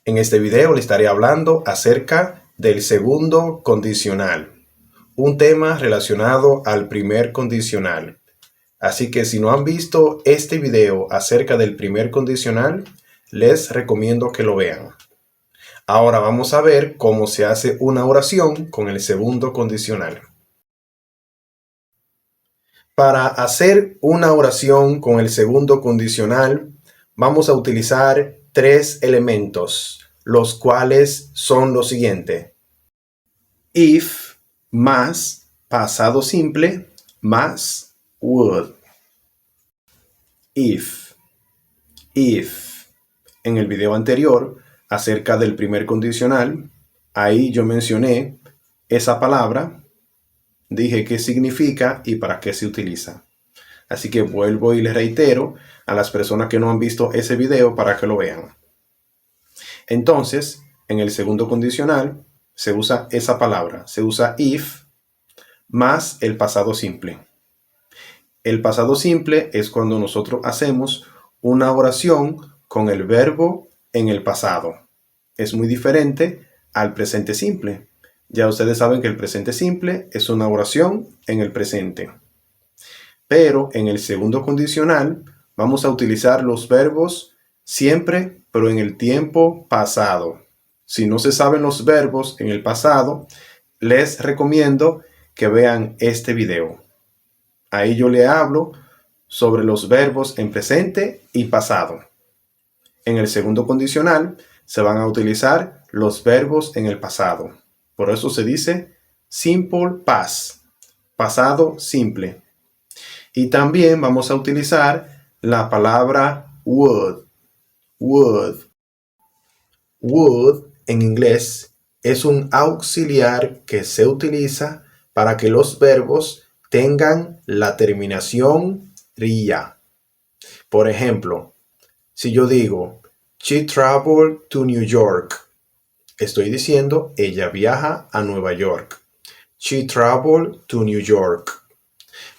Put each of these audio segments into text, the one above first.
En este video le estaré hablando acerca del segundo condicional, un tema relacionado al primer condicional. Así que si no han visto este video acerca del primer condicional, les recomiendo que lo vean. Ahora vamos a ver cómo se hace una oración con el segundo condicional. Para hacer una oración con el segundo condicional, vamos a utilizar tres elementos, los cuales son los siguientes: if más pasado simple más would. If. En el video anterior, acerca del primer condicional, ahí yo mencioné esa palabra, dije qué significa y para qué se utiliza. Así que vuelvo y les reitero a las personas que no han visto ese video para que lo vean. Entonces, en el segundo condicional se usa esa palabra, se usa if más el pasado simple. El pasado simple es cuando nosotros hacemos una oración con el verbo en el pasado. Es muy diferente al presente simple. Ya ustedes saben que el presente simple es una oración en el presente. Pero en el segundo condicional vamos a utilizar los verbos siempre, pero en el tiempo pasado. Si no se saben los verbos en el pasado, les recomiendo que vean este video. Ahí yo le hablo sobre los verbos en presente y pasado. En el segundo condicional se van a utilizar los verbos en el pasado. Por eso se dice simple past, pasado simple. Y también vamos a utilizar la palabra would. Would en inglés es un auxiliar que se utiliza para que los verbos tengan la terminación ría. Por ejemplo, si yo digo she traveled to New York, estoy diciendo ella viaja a Nueva York. She traveled to New York.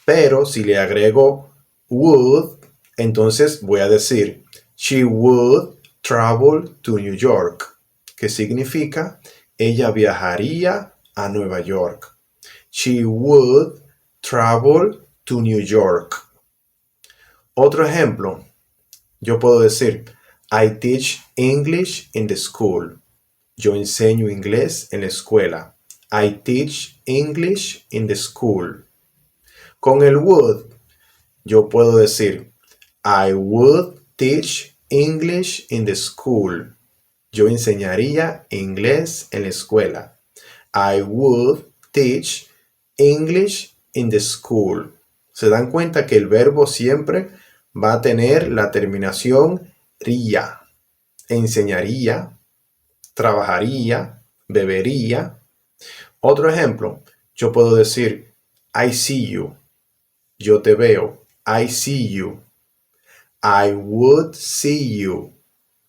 Pero si le agrego would, entonces voy a decir she would travel to New York, que significa ella viajaría a Nueva York. She would travel to New York. Otro ejemplo, yo puedo decir I teach English in the school. Yo enseño inglés en la escuela. I teach English in the school. Con el would, yo puedo decir I would teach English in the school. Yo enseñaría inglés en la escuela. I would teach English in the school. ¿Se dan cuenta que el verbo siempre va a tener la terminación ría? Enseñaría, trabajaría, bebería. Otro ejemplo, yo puedo decir I see you. Yo te veo. I see you. I would see you.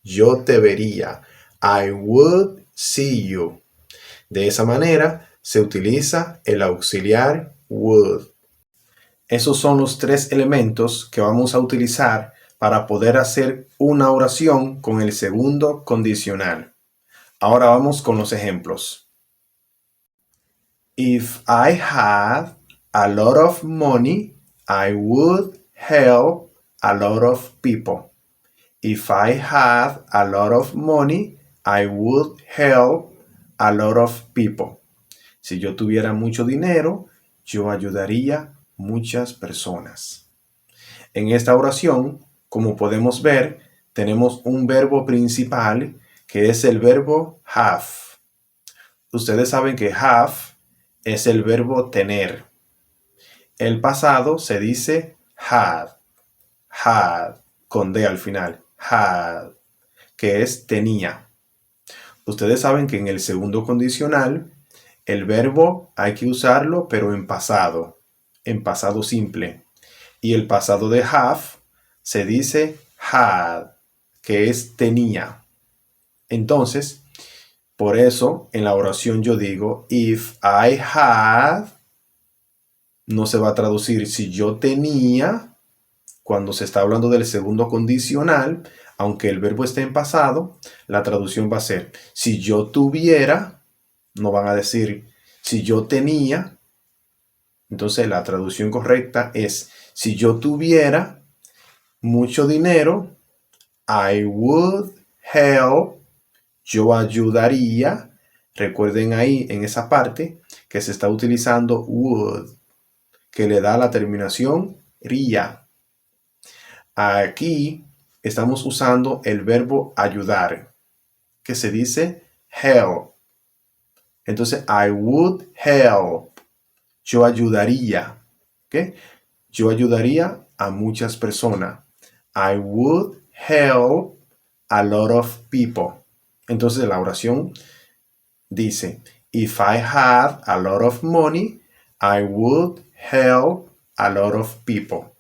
Yo te vería. I would see you. De esa manera se utiliza el auxiliar would. Esos son los tres elementos que vamos a utilizar para poder hacer una oración con el segundo condicional. Ahora vamos con los ejemplos. If I had a lot of money, I would help a lot of people. If I had a lot of money, I would help a lot of people. Si yo tuviera mucho dinero, yo ayudaría muchas personas. En esta oración, como podemos ver, tenemos un verbo principal que es el verbo have. Ustedes saben que have es el verbo tener. El pasado se dice had, con D al final, had, que es tenía. Ustedes saben que en el segundo condicional, el verbo hay que usarlo, pero en pasado simple. Y el pasado de have se dice had, que es tenía. Entonces, por eso en la oración yo digo, if I had, no se va a traducir si yo tenía. Cuando se está hablando del segundo condicional, Aunque el verbo esté en pasado, la traducción va a ser si yo tuviera, no van a decir si yo tenía. Entonces la traducción correcta es si yo tuviera mucho dinero, I would help, yo ayudaría. Recuerden ahí en esa parte que se está utilizando would, que le da la terminación ría. Aquí estamos usando el verbo ayudar, que se dice help. Entonces, I would help. Yo ayudaría. ¿Ok? Yo ayudaría a muchas personas. I would help a lot of people. Entonces, la oración dice, if I had a lot of money, I would help a lot of people.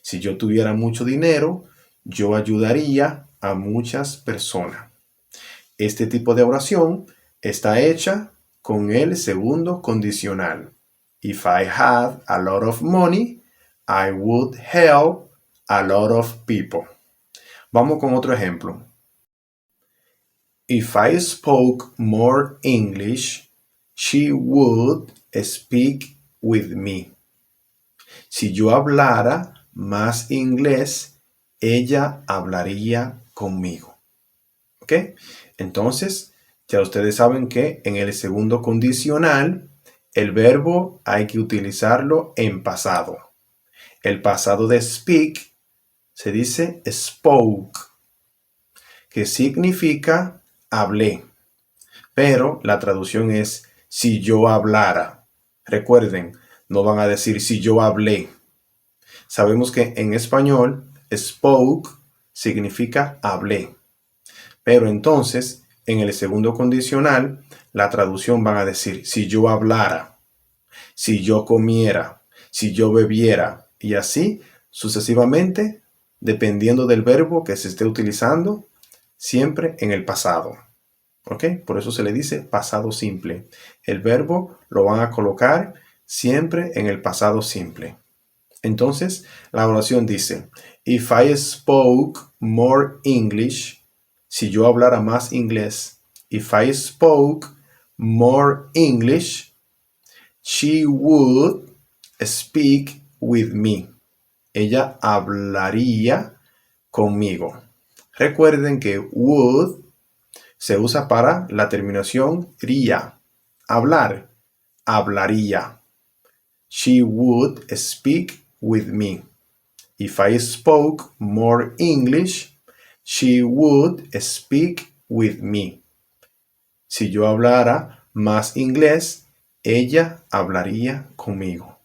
Si yo tuviera mucho dinero, yo ayudaría a muchas personas. Este tipo de oración está hecha con el segundo condicional. If I had a lot of money, I would help a lot of people. Vamos con otro ejemplo. If I spoke more English, she would speak with me. Si yo hablara más inglés, ella hablaría conmigo. ¿Ok? Entonces, ya ustedes saben que en el segundo condicional, el verbo hay que utilizarlo en pasado. El pasado de speak se dice spoke, que significa hablé. Pero la traducción es si yo hablara. Recuerden, no van a decir si yo hablé. Sabemos que en español, spoke significa hablé. Pero entonces, en el segundo condicional, la traducción van a decir si yo hablara, si yo comiera, si yo bebiera, y así sucesivamente, dependiendo del verbo que se esté utilizando, siempre en el pasado. ¿Ok? Por eso se le dice pasado simple. El verbo lo van a colocar siempre en el pasado simple. Entonces, la oración dice, if I spoke more English, si yo hablara más inglés, if I spoke more English, she would speak with me. Ella hablaría conmigo. Recuerden que would se usa para la terminación ría. Hablar, hablaría. She would speak with me. If I spoke more English, she would speak with me. Si yo hablara más inglés, ella hablaría conmigo.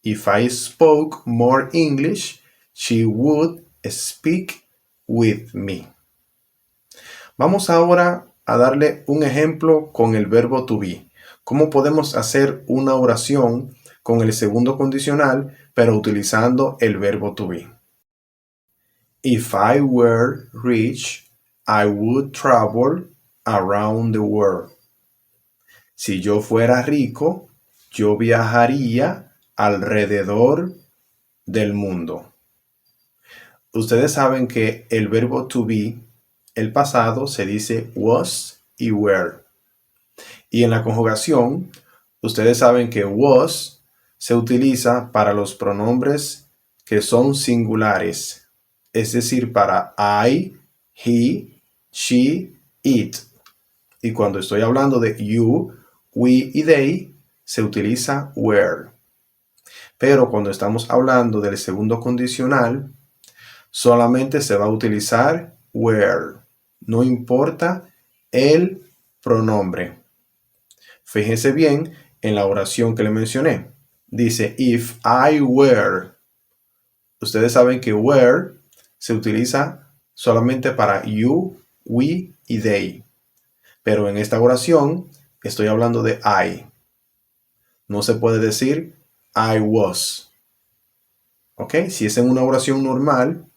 If I spoke more English, she would speak with me. Vamos ahora a darle un ejemplo con el verbo to be. ¿Cómo podemos hacer una oración con el segundo condicional, pero utilizando el verbo to be? If I were rich, I would travel around the world. Si yo fuera rico, yo viajaría alrededor del mundo. Ustedes saben que el verbo to be, el pasado se dice was y were. Y en la conjugación, ustedes saben que was se utiliza para los pronombres que son singulares, es decir, para I, he, she, it. Y cuando estoy hablando de you, we y they, se utiliza were. Pero cuando estamos hablando del segundo condicional, solamente se va a utilizar were. No importa el pronombre. Fíjense bien en la oración que le mencioné. Dice, if I were. Ustedes saben que were se utiliza solamente para you, we y they. Pero en esta oración estoy hablando de I. No se puede decir I was. ¿Ok? Si es en una oración normal,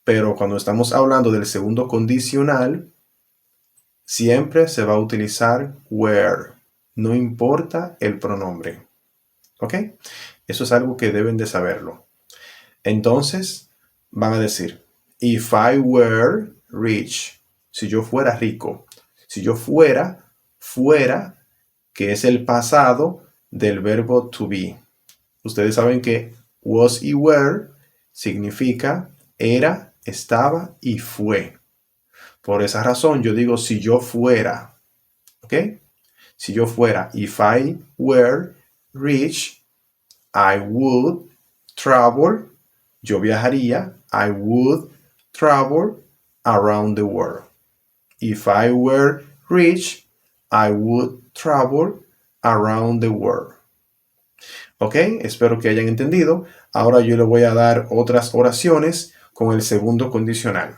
pero cuando estamos hablando del segundo condicional, siempre se va a utilizar were. No importa el pronombre. ¿Ok? Eso es algo que deben de saberlo. Entonces, van a decir, If I were rich. Si yo fuera rico. Si yo fuera, que es el pasado del verbo to be. Ustedes saben que was y were significa era, estaba y fue. Por esa razón yo digo si yo fuera. ¿Ok? Si yo fuera, if I were rich, I would travel. Yo viajaría. I would travel around the world. If I were rich, I would travel around the world. ¿Ok? Espero que hayan entendido. Ahora yo le voy a dar otras oraciones con el segundo condicional.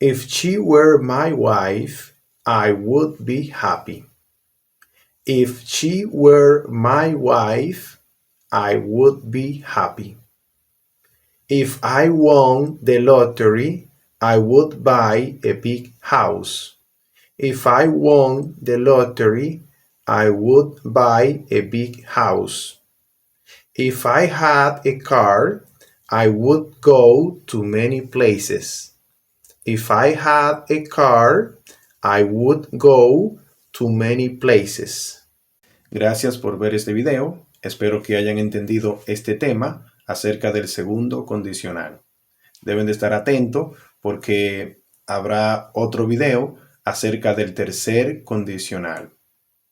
If she were my wife, I would be happy. If she were my wife, I would be happy. If I won the lottery, I would buy a big house. If I won the lottery, I would buy a big house. If I had a car, I would go to many places. If I had a car, I would go to many places. Gracias por ver este video. Espero que hayan entendido este tema acerca del segundo condicional. Deben de estar atentos porque habrá otro video acerca del tercer condicional.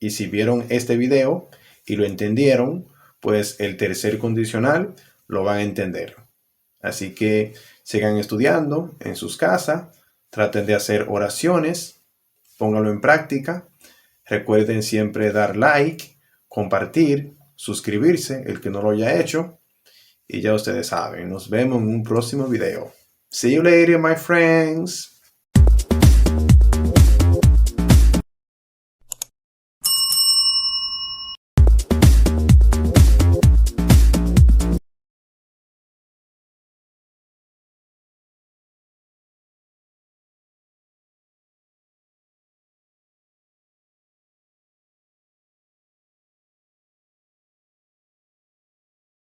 Y si vieron este video y lo entendieron, pues el tercer condicional lo van a entender. Así que sigan estudiando en sus casas, traten de hacer oraciones, pónganlo en práctica. Recuerden siempre dar like, compartir, suscribirse, el que no lo haya hecho. Y ya ustedes saben, nos vemos en un próximo video. See you later, my friends.